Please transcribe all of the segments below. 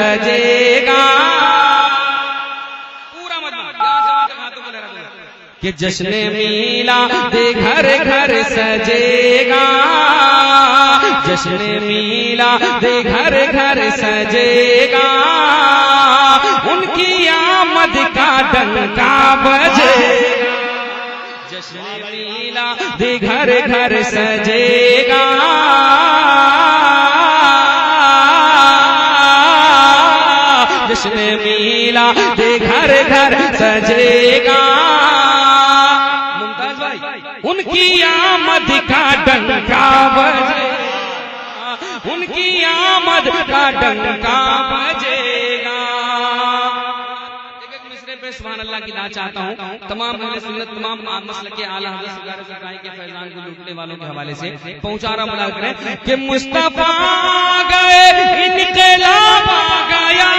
सजेगा। पूरा कि जश्न मीलाद घर घर सजेगा, जश्न मीलाद घर घर सजेगा, उनकी आमद का डंका बजेगा। जश्न मीलाद घर घर सजेगा, जश्न मीलाद घर घर सजेगा। मुमताज भाई, उनकी आमद का डंका बजेगा, उनकी आमद का डंका बजेगा। एक मिसरे पे सुभान अल्लाह की दाद चाहता हूँ तमाम अहले सुन्नत, तमाम मसलक के आला हज़रत सरकार सरकार के फैज़ान को लूटने वालों के हवाले से पहुंचा रहा मुलाज़ करें कि मुस्तफा गए इनकलाब आ गया।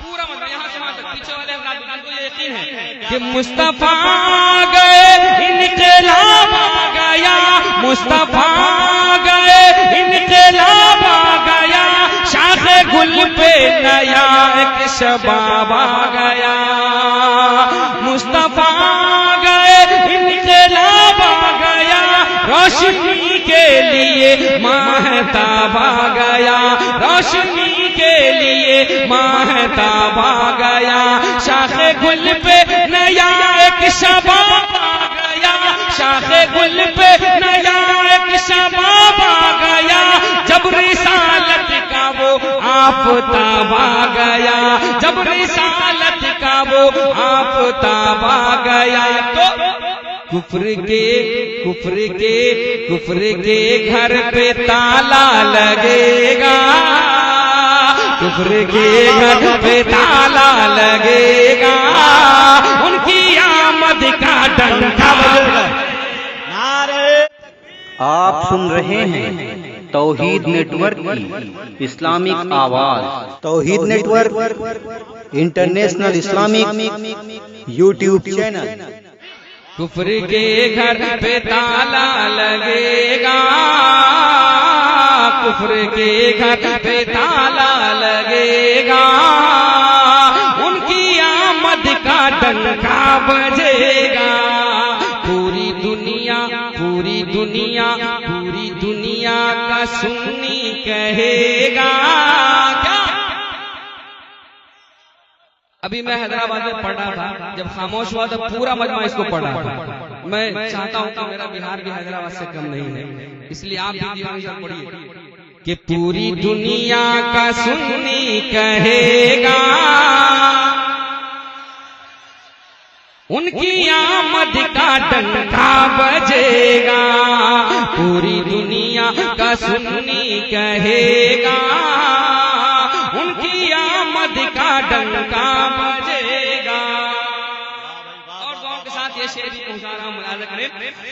पूरा मतलब यहाँ से वहां तक पीछे वाले हज़रात को ये यकीन है कि मुस्तफा गए इनकलाब आ गया, मुस्तफा गए इनकलाब आ गया, शाखे गुल पे नया एक शबाब आ गया। मुस्तफा गए इनकलाब आ गया, रोशनी के लिए महताब आ गया, रोशनी के लिए महताब आ गया, शाखे गुल पे नया एक शबाब आ गया, शाखे गुल पे नया एक शबाब आ गया। जब रिसालत का वो आफताब आ गया, जब रिसालत का वो आफताब आ गया, तो कुफ्र के घर पे ताला लगेगा, कुफ्र के घर पे ताला लगेगा, उनकी आमद का डंका बजेगा। आप सुन रहे हैं तौहीद नेटवर्क की इस्लामिक आवाज। Tauheed network international Islamic YouTube channel. कुफ्र के घर पे ताला लगेगा, कुफ्र के घर पे ताला लगेगा, उनकी आमद का डंका बजेगा। पूरी दुनिया का सुन्नी कहेगा। क्या अभी मैं हैदराबाद में पढ़ रहा था, जब खामोश हुआ तो पूरा मजमा इसको पढ़ रहा था। मैं चाहता हूं कि मेरा बिहार भी हैदराबाद से कम नहीं है, इसलिए आप भी दीवान पढ़िए कि पूरी दुनिया का सुन्नी कहेगा, उनकी आमद का डंका बजेगा। पूरी दुनिया का सुन्नी कहेगा, उनकी आमद का डंका बजेगा। और गाँव के साथ ये शेर पहुंचा रहा हूं, मुलाज़ा करें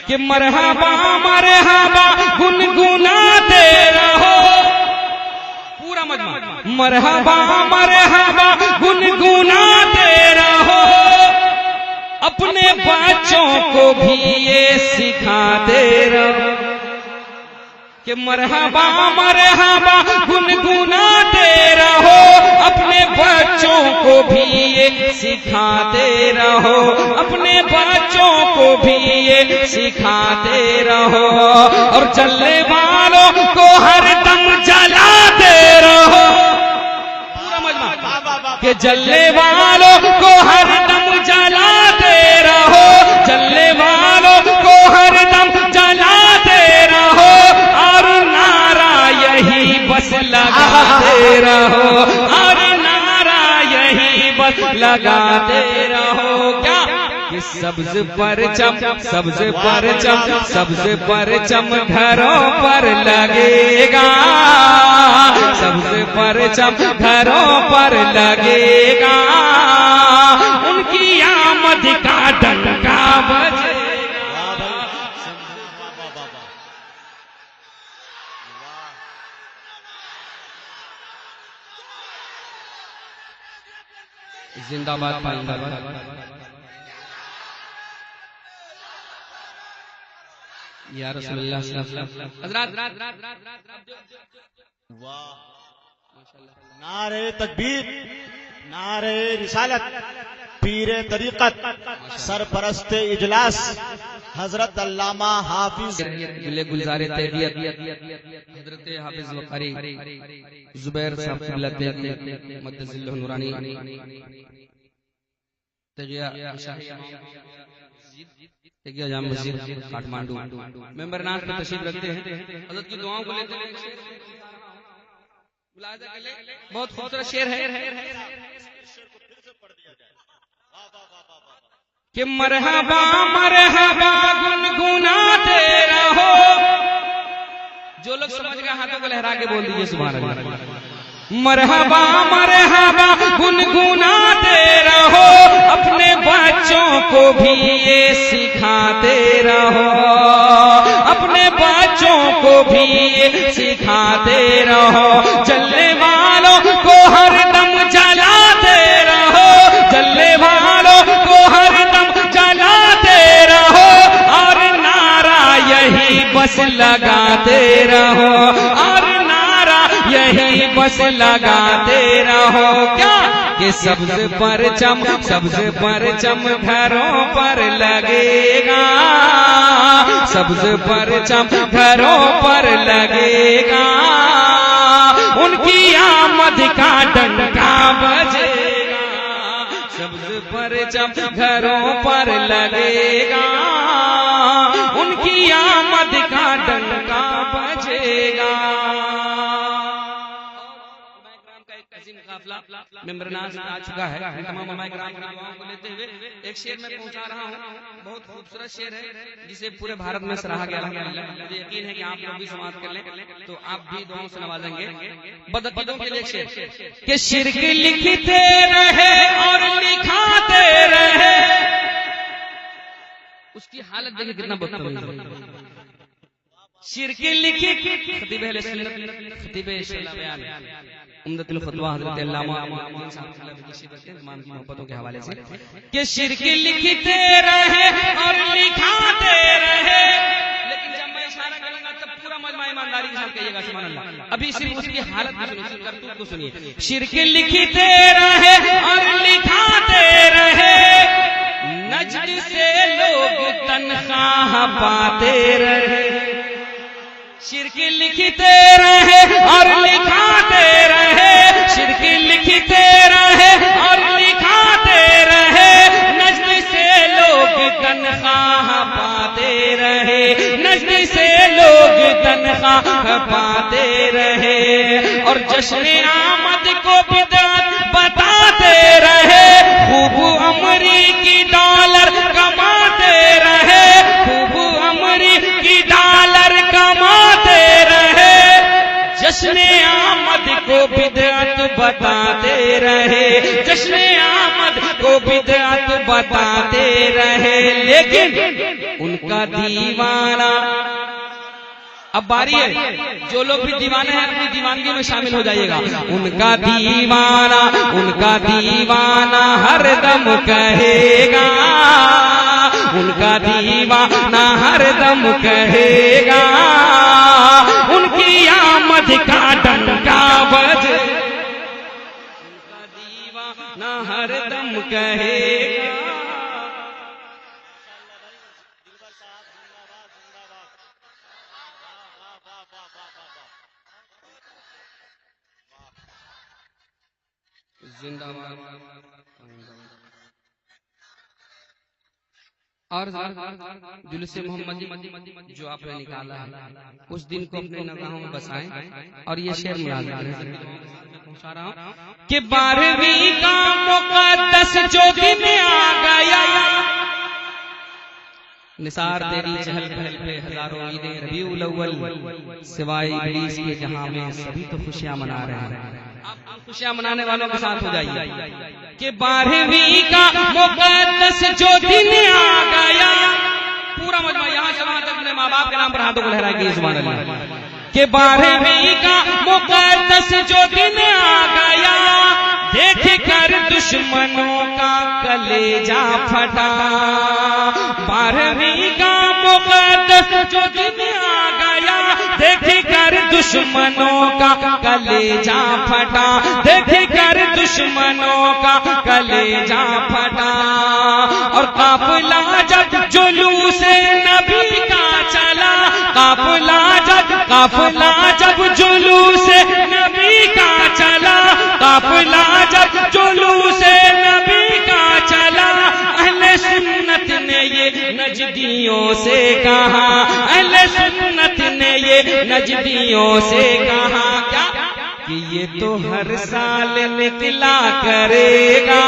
कि मरहबा मरहबा गुनगुनाते रहो। पूरा मजमा मरहबा मरहबा गुनगुनाते रहो, अपने बच्चों को भी ये सिखाते रहो कि मरहबा मरहबा गुनगुनाते रहो, अपने बच्चों को भी ये सिखाते रहो, अपने बच्चों को भी ये सिखाते रहो। और जलने वालों को हरदम जलाते रहो। पूरा मजमा कि जलने वालों को हरदम जलाते रहो, जलने वालों को हरदम जलाते रहो, और नारा यही बस लगाते रहो, और नारा यही बस लगाते रहो। क्या कि सब्ज परचम सब्ज परचम सब्ज परचम घरों पर लगेगा, सब्ज परचम घरों पर लगेगा, उनकी आमद का डंका बजेगा। जिंदाबाद जिंदाबाद। या रसूलुल्लाह हज़रात नारे तकबीर, नारे रिसालत, पीरे तरीकत, सरपरस्ते इजलास हजरत अल्लामा हाफिज गुलजारे तैबियत हजरत हाफिज वकारी जुबैर साहब मद्दसिल्लाह नूरानी तगिया जाम मस्जिद काठमांडू मेंबर नाथ पे तशरीफ रखते हैं। हजरत की दुआओं को लेते हैं। बहुत खूबसूरत शेर है कि मरहबा मरहबा गुनगुनाते रहो। जो लोग समझ गए हाथों को लहरा के बोल दीजिए सुभान अल्लाह। मरहबा मरहबा गुनगुनाते रहो, अपने बच्चों को भी ये सिखाते रहो, अपने बच्चों को भी ये सिखाते रहो। जलने वालों को हरदम जलाते रहो, जलने वालों को हरदम जलाते रहो, और नारा यही बस लगाते रहो, और नारा यही बस लगाते रहो। क्या कि सब्ज परचम घरों पर लगेगा, सब्ज परचम घरों पर लगेगा, उनकी आमद का डंका बजेगा। सब्ज परचम घरों पर लगेगा, उनकी आमद का डंका बजेगा। मेंबरनाज आ चुका है। तमाम उलमाए किराम की दुआओं को लेते हुए एक शेर में पहुंचा रहा हूं। बहुत खूबसूरत शेर है जिसे पूरे भारत में सराहा गया। मुझे यकीन है कि आप लोग भी समाप्त कर लें तो आप भी दुआओं से नवाजेंगे। बदअकीदों के लिए एक शेर कि शिर्क लिखते रहे और लिखाते रहे। उसकी हालत देखिए कितना बदतमीज है। शिर्क लिखी खतीब अहले सुन्नत खतीब इस्लाम बयान उम्दतुल फतवा हजरत अल्लामा मोहब्बतों के हवाले से कि शिर्क लिखते रहे और लिखाते रहे। लेकिन जब मैं इशारा करूंगा तब पूरा मजमा ईमानदारी के साथ कहिएगा सुभान अल्लाह। अभी सिर्फ उसकी हालत को सुनिए, करतूत को सुनिए। शिर्क लिखते रहे और लिखाते रहे, नजद से लोग तनख्वाह पाते रहे। शिर्क लिखते रहे और लिखाते रहे, शिर्क लिखते रहे और लिखाते रहे, नजद से लोग तनख्वाह पाते रहे, नजद से लोग तनख्वाह पाते रहे। और जश्न आमद को बिदअत बताते रहे, खूब अमरी की डॉलर कमाते रहे, खूब अमरी की डॉलर कमाते रहे। जश्न आमद को बिदअत बताते रहे, जश्न आमद को बिदअत बताते रहे। लेकिन उनका दीवाना, अब बारी है जो लोग भी दीवाने हैं अपनी दीवानगी में शामिल हो जाइएगा। उनका दीवाना हरदम कहेगा, उनका दीवाना हरदम कहेगा, उनकी आमद का डंका बजे। उनका दीवाना हरदम कहेगा। जिंदाबाद। और जुलूस मोहम्मदी जो आपने निकाला है उस दिन को अपने निगाहों में बसाएं। और ये शेर पहुंचा रहा हूं कि 12वीं का मुकद्दस जो दिन आ गया, निसार तेरी चहल पहल पे हजारों ईदें रबीउल अव्वल, सिवाय इब्लीस के जहां में सभी तो खुशियां मना रहे हैं। आप खुशियां मनाने वालों के साथ हो जाइए कि 12वीं का मुकद्दस जो दिन आ गया। पूरा मजमा यहां से वहां तक अपने माँ बाप के नाम पर हाथों को लहराएंगे सुभान अल्लाह। कि 12वीं का मुकद्दस जो दिन आ गया, देख कर दुश्मनों का कलेजा फटा। 12वीं का मुकद्दस जो दिन आ गया, देख देख कर दुश्मनों का कलेजा फटा, देख कर दुश्मनों का कलेजा फटा। और काफिला जब जुलूस नबी का चला, काफिला जब जुलूस नबी का चला, काफिला जब जुलूस नबी का चला, अहले सुन्नत ने ये नजदियों से कहा, अहले सुन्नत ने ये नजदियों से कहा क्या कि ये तो हर साल निकला करेगा,